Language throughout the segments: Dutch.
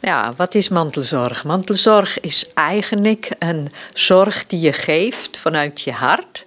Ja, wat is mantelzorg? Mantelzorg is eigenlijk een zorg die je geeft vanuit je hart.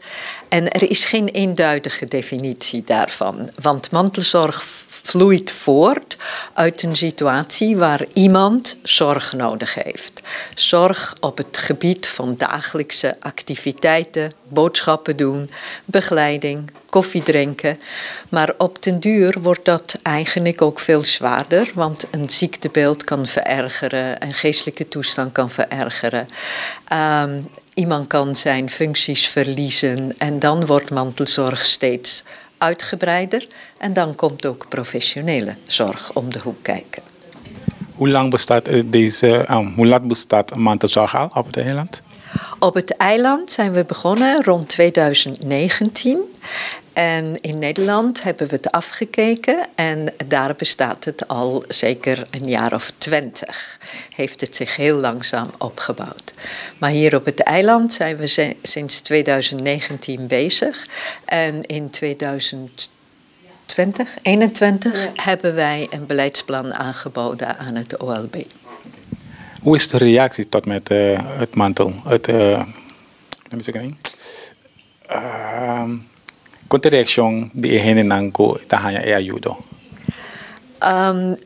En er is geen eenduidige definitie daarvan. Want mantelzorg vloeit voort uit een situatie waar iemand zorg nodig heeft. Zorg op het gebied van dagelijkse activiteiten, boodschappen doen, begeleiding, koffie drinken. Maar op den duur wordt dat eigenlijk ook veel zwaarder, want een ziektebeeld kan verergeren, een geestelijke toestand kan verergeren. Iemand kan zijn functies verliezen en dan wordt mantelzorg steeds uitgebreider. En dan komt ook professionele zorg om de hoek kijken. Hoe lang bestaat mantelzorg al op het eiland? Op het eiland zijn we begonnen rond 2019. En in Nederland hebben we het afgekeken en daar bestaat het al zeker een jaar of 20. Heeft het zich heel langzaam opgebouwd. Maar hier op het eiland zijn we sinds 2019 bezig. En in 2021 hebben wij een beleidsplan aangeboden aan het OLB. Hoe is de reactie tot met het mantel? Qual é a reação de Henenanko Tahanya Ayudo?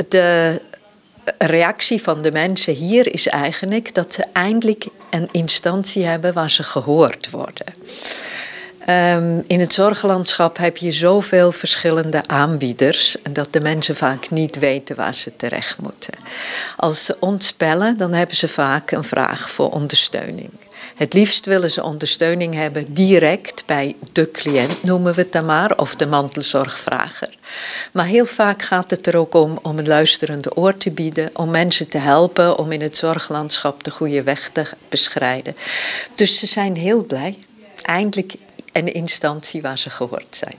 De reactie van de mensen hier is eigenlijk dat ze eindelijk een instantie hebben waar ze gehoord worden. In het zorglandschap heb je zoveel verschillende aanbieders dat de mensen vaak niet weten waar ze terecht moeten. Als ze ons bellen, dan hebben ze vaak een vraag voor ondersteuning. Het liefst willen ze ondersteuning hebben direct bij de cliënt, noemen we het dan maar, of de mantelzorgvrager. Maar heel vaak gaat het er ook om een luisterende oor te bieden, om mensen te helpen om in het zorglandschap de goede weg te beschrijden. Dus ze zijn heel blij. Eindelijk een instantie waar ze gehoord zijn.